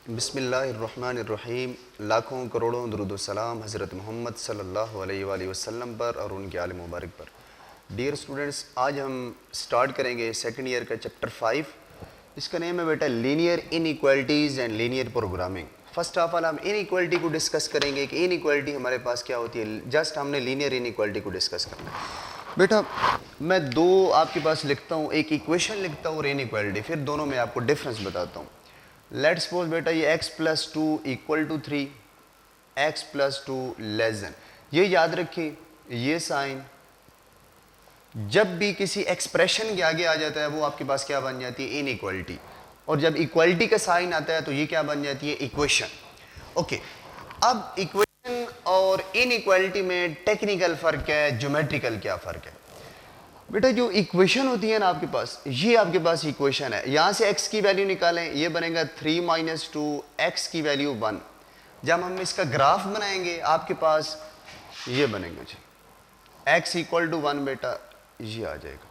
बिस्मिल्लाहिर्रहमानिर्रहीम। लाखों करोड़ों दुरूद व सलाम हज़रत मोहम्मद सल्लल्लाहु अलैहि वसल्लम पर और उनके आले मुबारक पर। डियर स्टूडेंट्स, आज हम स्टार्ट करेंगे सेकंड ईयर का चैप्टर 5। इसका नेम है बेटा linear inequalities and linear programming. First of all हम इनइक्वालिटी को डिस्कस करेंगे कि इनइक्वालिटी हमारे पास क्या होती है। जस्ट हमने लीनियर इनइक्वालिटी को डिस्कस करना है। बेटा मैं दो आपके पास लिखता हूँ, एक इक्वेशन लिखता हूँ और इनइक्वालिटी, फिर दोनों में आपको डिफरेंस बताता हूँ। लेट्स सपोज बेटा ये x+2 equal to 3, x+2 less than. ये याद रखिए, ये साइन जब भी किसी एक्सप्रेशन के आगे आ जाता है वो आपके पास क्या बन जाती है, इनइक्वालिटी। और जब इक्वालिटी का साइन आता है तो ये क्या बन जाती है, इक्वेशन। ओके, अब इक्वेशन और इनइक्वालिटी में टेक्निकल फर्क है, ज्योमेट्रिकल क्या फर्क है। बेटा जो इक्वेशन होती है ना आपके पास, ये आपके पास इक्वेशन है। यहाँ से x की वैल्यू निकालें, ये बनेगा 3 - 2, x की वैल्यू 1। जब हम इसका ग्राफ बनाएंगे आपके पास ये बनेगा जी, x = 1 बेटा ये आ जाएगा।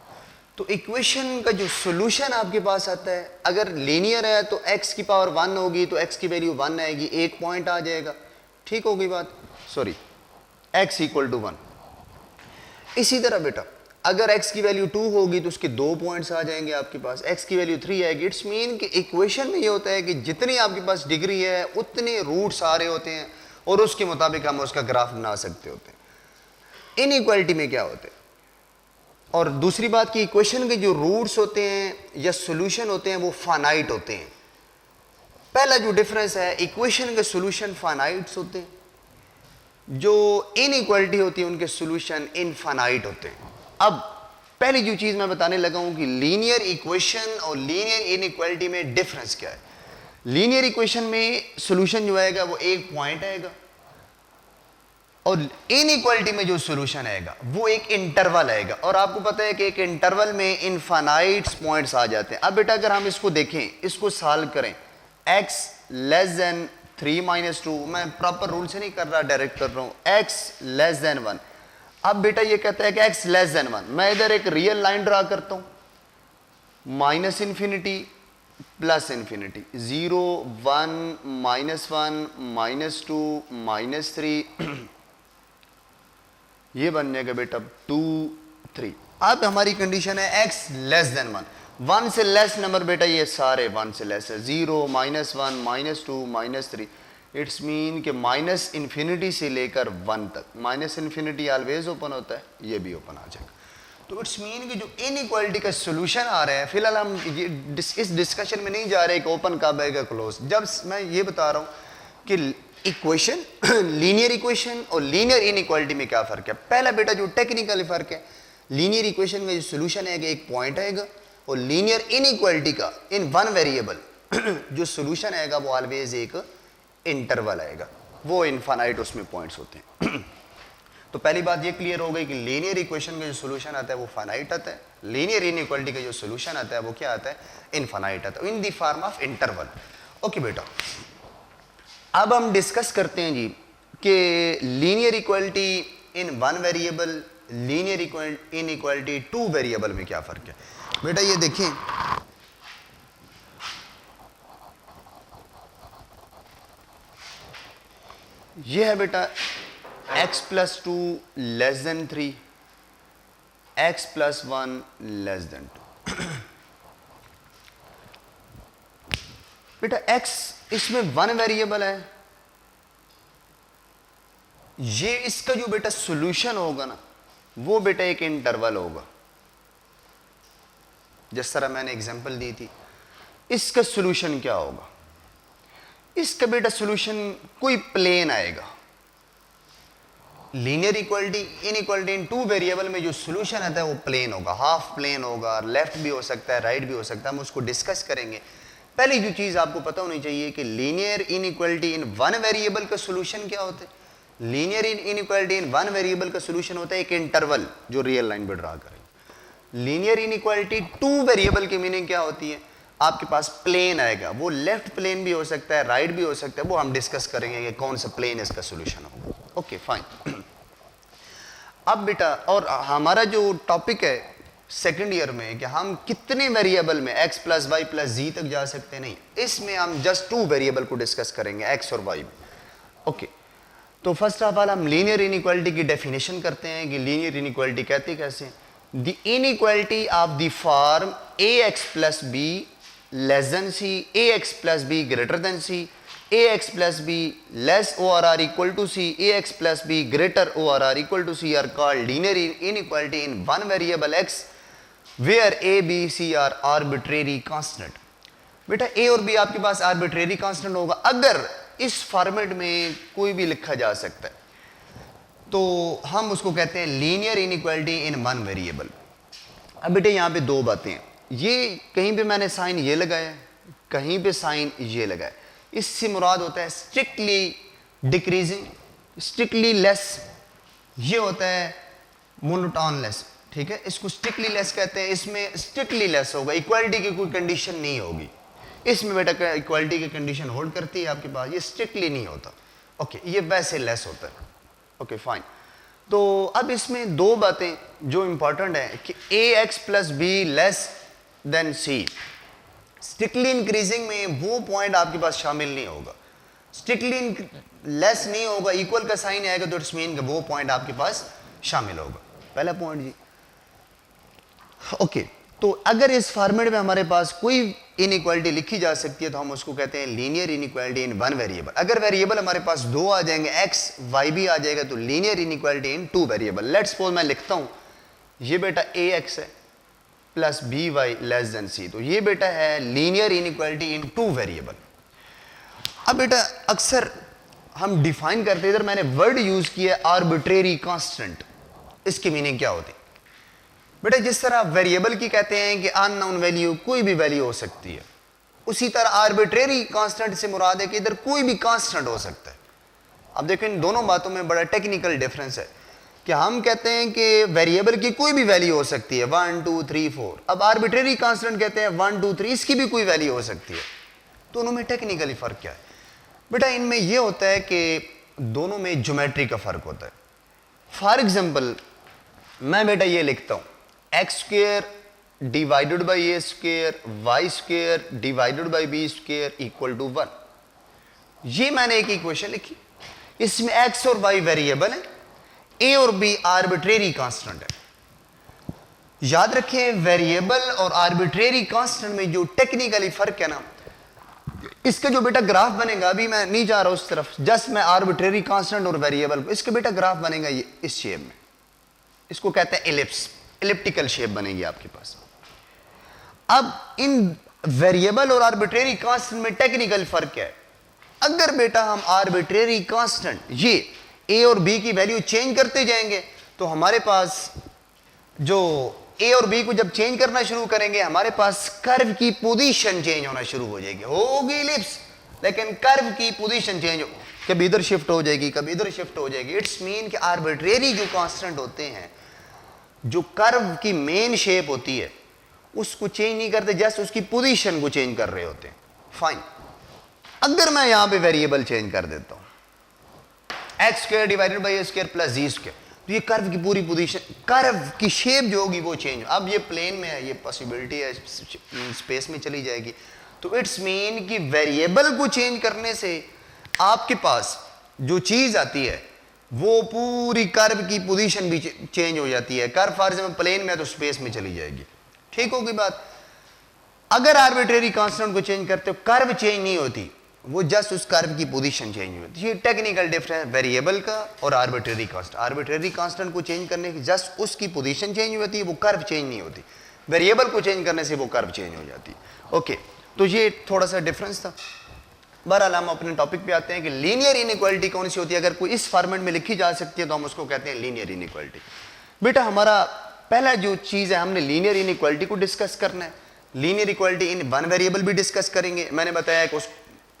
तो इक्वेशन का जो सोल्यूशन आपके पास आता है, अगर लीनियर है तो x की पावर 1 होगी तो x की वैल्यू 1 आएगी, एक पॉइंट आ जाएगा। ठीक होगी बात, सॉरी, x = 1। इसी तरह बेटा अगर x की वैल्यू 2 होगी तो उसके 2 पॉइंट्स आ जाएंगे आपके पास, x की वैल्यू 3 आएगी। इट्स मीन कि इक्वेशन में ये होता है कि जितनी आपके पास डिग्री है उतने रूट्स आ रहे होते हैं और उसके मुताबिक हम उसका ग्राफ बना सकते होते हैं। इनइक्वालिटी में क्या होता है, और दूसरी बात कि इक्वेशन के जो रूट्स होते हैं या सोल्यूशन होते हैं वो फाइनाइट होते हैं। पहला जो डिफरेंस है, इक्वेशन के सोल्यूशन फाइनाइट्स होते हैं, जो इनइक्वालिटी होती है उनके सोल्यूशन इनफाइनाइट होते हैं। अब पहली जो चीज मैं बताने लगा हूं कि लीनियर इक्वेशन और लीनियर इनइक्वालिटी में डिफरेंस क्या है। लीनियर इक्वेशन में सॉल्यूशन जो आएगा वो एक पॉइंट आएगा, और इनइक्वालिटी में जो सॉल्यूशन आएगा वो एक इंटरवल आएगा। और आपको पता है कि एक इंटरवल में इनफाइनाइट पॉइंट्स आ जाते हैं। अब बेटा अगर हम इसको देखें, इसको सॉल्व करें, x <3 - 2, मैं प्रॉपर रूल से नहीं कर रहा, डायरेक्ट कर रहा हूं, x < 1। अब बेटा ये कहता है कि x < 1, मैं इधर एक रियल लाइन ड्रा करता हूं, -∞, +∞, 0, 1, -1, -2, -3 ये बन जाएगा बेटा 2, 3। अब हमारी कंडीशन है x < 1, 1 से लेस नंबर बेटा ये सारे 1 से लेस है, 0, -1, -2, -3। इट्स मीन कि -∞ से लेकर 1 तक, -∞ ऑलवेज ओपन होता है, ये भी ओपन आ जाएगा। तो इट्स मीन कि जो इनइक्वालिटी का सॉल्यूशन आ रहा है, फिलहाल हम इस डिस्कशन में नहीं जा रहे कि ओपन कब आएगा, क्लोज। जब मैं ये बता रहा हूँ कि इक्वेशन लीनियर इक्वेशन और लीनियर इनइक्वालिटी में क्या फ़र्क है। पहला बेटा जो टेक्निकल फ़र्क है, लीनियर इक्वेशन में जो सोल्यूशन है कि एक पॉइंट आएगा, और लीनियर इनइक्वालिटी का इन वन वेरिएबल जो सोल्यूशन आएगा वो ऑलवेज एक इंटरवल आएगा, वो इनफाइनाइट उसमें पॉइंट्स होते हैं। तो पहली बात ये क्लियर हो गई कि लीनियर इक्वेशन का जो सोल्यूशन आता है वो फाइनाइट आता है, लीनियर इनइक्वालिटी का जो सोल्यूशन आता है वो क्या आता है, इनफाइनाइट आता है, in the form of interval. Okay बेटा, अब हम डिस्कस करते हैं जी कि linear equality in one variable, linear inequality 2 variable में क्या फर्क है। बेटा ये देखें, ये है बेटा x+2 < 3, x+1 < 2। बेटा x इसमें 1 वेरिएबल है, ये इसका जो बेटा सॉल्यूशन होगा ना वो बेटा एक इंटरवल होगा, जिस तरह मैंने एग्जांपल दी थी। इसका सॉल्यूशन क्या होगा, इसका बेटा सॉल्यूशन कोई प्लेन आएगा। Linear equality inequality in 2 variable में जो सॉल्यूशन आता है वो प्लेन होगा, हाफ प्लेन होगा, लेफ्ट भी हो सकता है, राइट भी हो सकता है, हम उसको डिस्कस करेंगे। पहली जो चीज आपको पता होनी चाहिए कि लीनियर इनइक्वालिटी इन 1 वेरिएबल का सॉल्यूशन क्या होता है। लीनियर इनइक्वालिटी इन 1 वेरिएबल का सॉल्यूशन होता है एक इंटरवल जो रियल लाइन पे ड्रा करेंगे। लीनियर इनइक्वालिटी 2 वेरिएबल की मीनिंग क्या होती है, आपके पास प्लेन आएगा, वो लेफ्ट प्लेन भी हो सकता है, राइट भी हो सकता है, वो हम डिस्कस करेंगे कि कौन सा प्लेन इसका सॉल्यूशन होगा। Okay fine. अब बेटा और हमारा जो टॉपिक है सेकंड ईयर में कि हम कितने वेरिएबल में x plus Y plus Z तक जा सकते हैं, नहीं, इसमें हम जस्ट 2 वेरिएबल को डिस्कस करेंगे, x और y में। ओके, तो फर्स्ट ऑफ ऑल हम लीनियर इनइक्वालिटी की डेफिनेशन करते हैं कि लीनियर इनइक्वालिटी कहते कैसे। The inequality of the form ax plus B less than C, ax plus B greater than C, ax plus b less or are equal to c, ax plus b greater or are equal to c are called linear inequality in one variable x where a, b, c are arbitrary constant। बेटा a और b आपके पास arbitrary constant होगा अगर इस format में कोई भी लिखा जा सकता है, तो हम उसको कहते हैं linear inequality in one variable. अब बेटे यहाँ पे दो बातें हैं, ये कहीं पे मैंने साइन ये लगाया, कहीं पे साइन ये लगाया, इससे मुराद होता है स्ट्रिक्टली डिक्रीजिंग, स्ट्रिक्टली लेस, ये होता है मोनोटोन लेस, ठीक है, इसको स्ट्रिक्टली लेस कहते हैं। इसमें स्ट्रिक्टली लेस होगा, इक्वालिटी की कोई कंडीशन नहीं होगी इसमें बेटा, इक्वालिटी की कंडीशन होल्ड करती है आपके पास, ये स्ट्रिक्टली नहीं होता। ओके, ये वैसे लेस होता है। ओके फाइन, तो अब इसमें दो बातें जो इंपॉर्टेंट है कि ax plus B less than C, strictly increasing में वो पॉइंट आपके पास शामिल नहीं होगा, स्ट्रिक्टली लेस नहीं होगा, इक्वल का साइन आएगा तो इट्स मीन वो पॉइंट आपके पास शामिल होगा। पहला पॉइंट जी। ओके, तो अगर इस फॉर्मेट में हमारे पास कोई इनइक्वालिटी लिखी जा सकती है तो हम उसको कहते हैं linear inequality in one variable. अगर वेरिएबल हमारे पास दो आ जाएंगे, एक्स वाई भी आ जाएगा, तो linear inequality in two variable. Let's suppose मैं लिखता हूं ये बेटा ए एक्स है plus B Y less than C, तो ये बेटा है linear inequality in two variable. अब बेटा अक्सर हम डिफाइन करते हैं, इधर मैंने वर्ड यूज किया आर्बिट्रेरी कांस्टेंट, इसकी मीनिंग क्या होती है बेटा? जिस तरह वेरिएबल की कहते हैं कि अननोन वैल्यू कोई भी वैल्यू हो सकती है, उसी तरह आर्बिट्रेरी कांस्टेंट से मुराद है कि इधर कोई भी कांस्टेंट हो सकता है। अब देखो इन दोनों बातों में बड़ा टेक्निकल डिफरेंस है कि हम कहते हैं कि वेरिएबल की कोई भी वैल्यू हो सकती है 1 2 3 4, अब आर्बिट्रेरी कांस्टेंट कहते हैं 1 2 3, इसकी भी कोई वैल्यू हो सकती है। दोनों में टेक्निकली फर्क क्या है बेटा? इनमें यह होता है कि दोनों में ज्योमेट्री का फर्क होता है। फॉर एग्जाम्पल मैं बेटा ये लिखता हूं X square divided by A square Y square divided by B square equal to 1, ये मैंने एक इक्वेशन लिखी, इसमें एक्स और वाई वेरिएबल है, ए और बी आर्बिट्रेरी कांस्टेंट है। याद रखें वेरिएबल और आर्बिट्रेरी कांस्टेंट में जो टेक्निकली फर्क है ना, इसका जो बेटा ग्राफ बनेगा, अभी मैं नहीं जा रहा उस तरफ, जस्ट मैं आर्बिट्रेरी कांस्टेंट और वेरिएबल को, इसका बेटा ग्राफ बनेगा ये इस शेप में, इसको कहते हैं एलिप्स, एलिप्टिकल शेप बनेगी आपके पास। अब इन वेरिएबल और आर्बिट्रेरी कांस्टेंट में टेक्निकल फर्क है। अगर बेटा हम आर्बिट्रेरी कांस्टेंट ये ए और बी की वैल्यू चेंज करते जाएंगे तो हमारे पास जो ए और बी को जब चेंज करना शुरू करेंगे, हमारे पास कर्व की पोजीशन चेंज होना शुरू हो जाएगी, होगी एलिप्स लेकिन कर्व की पोजीशन चेंज हो, कभी इधर शिफ्ट हो जाएगी कभी इधर शिफ्ट हो जाएगी। इट्स मीन कि आर्बिट्रेरी जो कांस्टेंट होते हैं, जो कर्व की मेन शेप होती है उसको चेंज नहीं करते, जस्ट उसकी पोजीशन को चेंज कर रहे होते हैं। फाइन, अगर मैं यहां पे वेरिएबल चेंज कर देता हूं X square divided by A square plus G square, तो ये कर्व की पूरी पोजीशन, कर्व की शेप जो होगी वो चेंज। अब ये प्लेन में है, ये पॉसिबिलिटी है स्पेस में चली जाएगी, तो इट्स मीन कि वेरिएबल को चेंज करने से आपके पास जो चीज आती है वो पूरी कर्व की पोजीशन भी चेंज हो जाती है। कर्व फॉर एग्जांपल प्लेन में है तो स्पेस में चली जाएगी, ठीक होगी बात। अगर आर्बिट्रेरी कांस्टेंट को चेंज करते हो कर्व चेंज नहीं होती, वो जस्ट उस कर्व की पोजीशन चेंज होती है। ये टेक्निकल डिफरेंस वेरिएबल का और आर्बिट्रेरी कांस्टेंट। आर्बिट्रेरी कांस्टेंट को चेंज करने की जस्ट उसकी पोजीशन चेंज होती है, वो कर्व चेंज नहीं होती। वेरिएबल को चेंज करने से वो कर्व चेंज हो जाती है। ओके, तो ये थोड़ा सा डिफरेंस था। बहरहाल हम अपने टॉपिक पे आते हैं कि लीनियर इनइक्वालिटी कौन सी होती है। अगर कोई इस फॉर्मेट में लिखी जा सकती है तो हम उसको कहते हैं लीनियर इनइक्वालिटी। बेटा हमारा पहला जो चीज है, हमने लीनियर इनइक्वालिटी को डिस्कस करना है। Linear equality in one variable भी डिस्कस करेंगे, मैंने बताया कि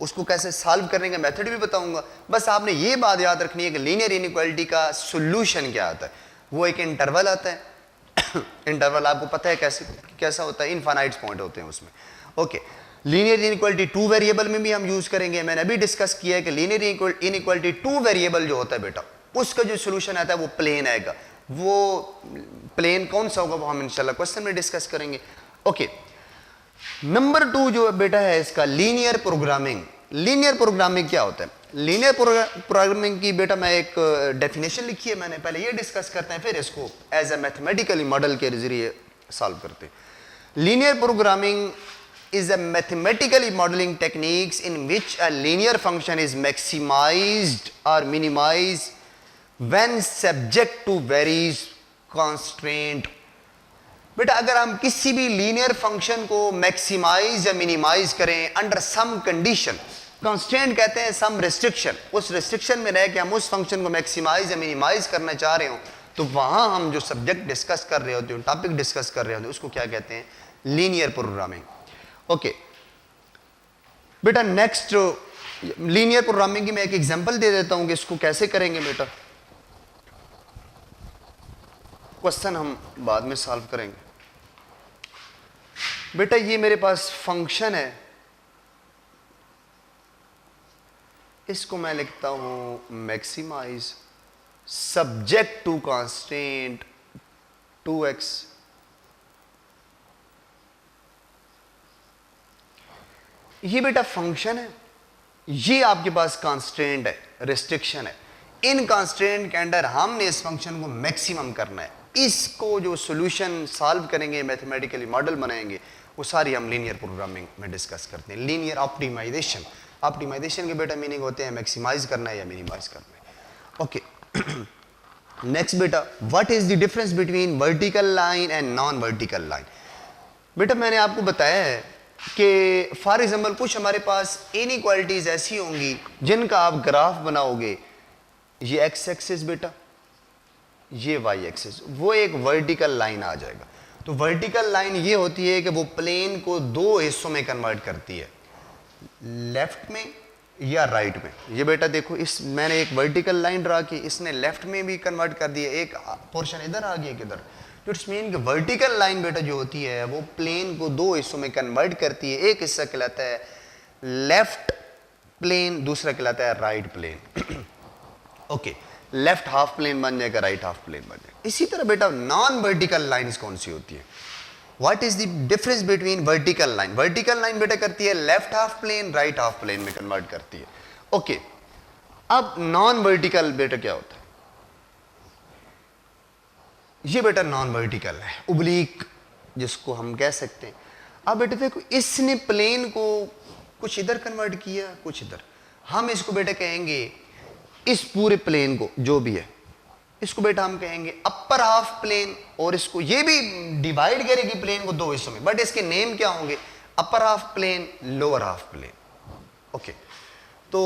उसको कैसे सॉल्व करने का मेथड भी बताऊंगा। बस आपने ये बात याद रखनी है कि लीनियर इनइक्वालिटी का सोल्यूशन क्या आता है, वो एक इंटरवल आता है। इंटरवल आपको पता है कैसा होता है, इनफाइनाइट पॉइंट होते हैं उसमें। Okay, linear inequality two variable में भी हम यूज करेंगे। मैंने अभी डिस्कस किया है कि लीनियर इनइक्वालिटी टू वेरिएबल जो होता है बेटा, उसका जो सोल्यूशन आता है वो प्लेन आएगा। वो प्लेन कौन सा होगा वो हम इंशाल्लाह क्वेश्चन में डिस्कस करेंगे। ओके, नंबर 2 जो बेटा है इसका लीनियर प्रोग्रामिंग। लीनियर प्रोग्रामिंग क्या होता है? लीनियर प्रोग्रामिंग की बेटा मैं एक डेफिनेशन लिखी है मैंने, पहले ये डिस्कस करते हैं फिर इसको एज ए मैथमेटिकली मॉडल के जरिए सॉल्व करते हैं। Linear programming is a mathematically modeling techniques in which a linear function is maximized or minimized when subject to varies constraint। बेटा अगर हम किसी भी लीनियर फंक्शन को मैक्सिमाइज या मिनिमाइज करें अंडर सम कंडीशन, कंस्ट्रेंट कहते हैं सम रिस्ट्रिक्शन, उस रिस्ट्रिक्शन में रह के हम उस फंक्शन को मैक्सिमाइज या मिनिमाइज करना चाह रहे हो, तो वहां हम जो सब्जेक्ट डिस्कस कर रहे होते हैं, टॉपिक डिस्कस कर रहे होते हैं, उसको क्या कहते हैं? Linear programming. ओके बेटा, नेक्स्ट लीनियर प्रोग्रामिंग की मैं एक एग्जांपल दे देता हूं कि इसको कैसे करेंगे बेटा। क्वेश्चन हम बाद में सॉल्व करेंगे। बेटा ये मेरे पास फंक्शन है, इसको मैं लिखता हूं maximise subject to constant 2x। ये बेटा फंक्शन है, ये आपके पास कांस्टेंट है, रिस्ट्रिक्शन है। इन कांस्टेंट के अंदर हमने इस फंक्शन को मैक्सिमम करना है। इसको जो सॉल्यूशन सॉल्व करेंगे, मैथमेटिकली मॉडल बनाएंगे, वो सारी हम लीनियर प्रोग्रामिंग में डिस्कस करते हैं। लीनियर ऑप्टिमाइजेशन, ऑप्टिमाइजेशन के बेटा मीनिंग होते हैं मैक्सिमाइज करना है या मिनिमाइज करना है। ओके नेक्स्ट बेटा, what is the difference between vertical line and non vertical line. बेटा मैंने आपको बताया है कि फॉर एग्जाम्पल कुछ हमारे पास इनइक्वालिटीज ऐसी होंगी जिनका आप ग्राफ बनाओगे, ये एक्स एक्सिस बेटा, ये वाई एक्सिस, वो एक वर्टिकल लाइन आ जाएगा। तो वर्टिकल लाइन ये होती है कि वो प्लेन को दो हिस्सों में कन्वर्ट करती है, लेफ्ट में या राइट में। ये बेटा देखो, इस मैंने एक वर्टिकल लाइन ड्रा की, इसने लेफ्ट में भी कन्वर्ट कर दिया, एक पोर्शन इधर आ गया, किधर। इट्स मीन कि वर्टिकल लाइन बेटा जो होती है वो प्लेन को दो हिस्सों में कन्वर्ट करती है। एक हिस्सा कहलाता है लेफ्ट प्लेन, दूसरा कहलाता है right plane. Okay, left half plane बन जाएगा, राइट हाफ प्लेन बन जाएगा। इसी तरह बेटा नॉन वर्टिकल लाइंस कौन सी होती है? What is the difference between vertical line? Vertical line बेटा करती है left half plane right half plane में कन्वर्ट करती है। ओके, अब नॉन वर्टिकल बेटा क्या होता है? ये बेटा नॉन वर्टिकल है, उब्लीक जिसको हम कह सकते हैं। अब बेटा देखो, इसने प्लेन को कुछ इधर कन्वर्ट किया, कुछ इधर। हम इसको बेटा कहेंगे, इस पूरे प्लेन को जो भी है इसको बेटा हम कहेंगे अपर हाफ प्लेन, और इसको ये भी डिवाइड करेगी प्लेन को दो हिस्सों में, बट इसके नेम क्या होंगे? Upper half plane, lower half plane. Okay, तो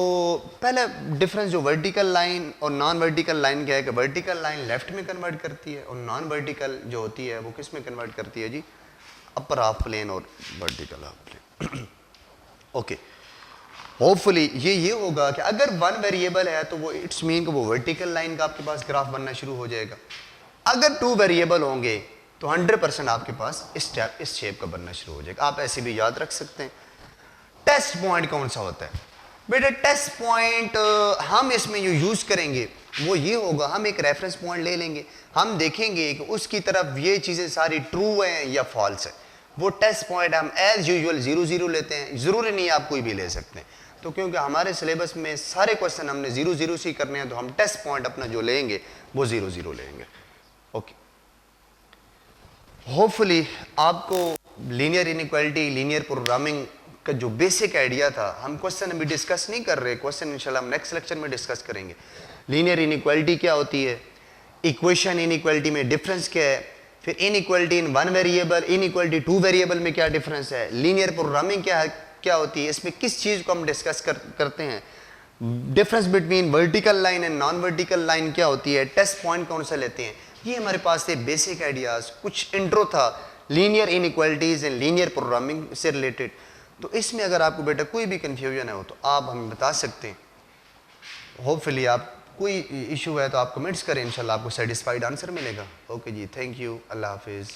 पहले डिफरेंस जो वर्टिकल लाइन और नॉन वर्टिकल लाइन क्या है कि वर्टिकल लाइन लेफ्ट में कन्वर्ट करती है और नॉन वर्टिकल जो होती है वो किस में कन्वर्ट करती है जी? अपर हाफ प्लेन और vertical half plane. Okay, hopefully ये होगा कि अगर वन वेरिएबल है तो वो इट्स मीन कि वो वर्टिकल लाइन का आपके पास ग्राफ बनना शुरू हो जाएगा। अगर टू वेरिएबल होंगे तो 100% आपके पास इस शेप का बनना शुरू हो जाएगा। आप ऐसे भी याद रख सकते हैं। टेस्ट पॉइंट कौन सा होता है बेटा? टेस्ट पॉइंट हम इसमें जो यूज करेंगे वो ये होगा, हम एक रेफरेंस पॉइंट ले लेंगे, हम देखेंगे कि उसकी तरफ ये चीजें सारी ट्रू हैं या फॉल्स है। वो टेस्ट पॉइंट हम एज यूजुअल 0 0 लेते हैं, जरूरी नहीं आप कोई भी ले सकते हैं। तो क्योंकि हमारे सिलेबस में सारे क्वेश्चन हमने 0 0 से ही करने हैं, तो हम टेस्ट पॉइंट अपना जो लेंगे वो 0 0 लेंगे। ओके, होपफुली आपको लीनियर इनइक्वालिटी, लीनियर प्रोग्रामिंग का जो बेसिक आइडिया था, हम क्वेश्चन अभी डिस्कस नहीं कर रहे, क्वेश्चन इंशाल्लाह हम नेक्स्ट लेक्चर में डिस्कस करेंगे। लीनियर इनइक्वालिटी क्या होती है, इक्वेशन इनइक्वालिटी में डिफरेंस क्या है, फिर inequality in one variable, inequality two variable में क्या डिफरेंस है, लीनियर प्रोग्रामिंग क्या होती है, इसमें किस चीज़ को हम डिस्कस करते हैं, difference between vertical line and non vertical line क्या होती है, टेस्ट पॉइंट कौन सा लेते हैं। ये हमारे पास थे बेसिक आइडियाज़, कुछ इंट्रो था linear inequalities and linear programming से रिलेटेड। तो इसमें अगर आपको बेटा कोई भी कन्फ्यूजन है हो तो आप हमें बता सकते हैं। होपफुली आप कोई इशू है तो आप कमेंट्स करें, इंशाल्लाह आपको सेटिस्फाइड आंसर मिलेगा। ओके जी, थैंक यू, अल्लाह हाफिज़।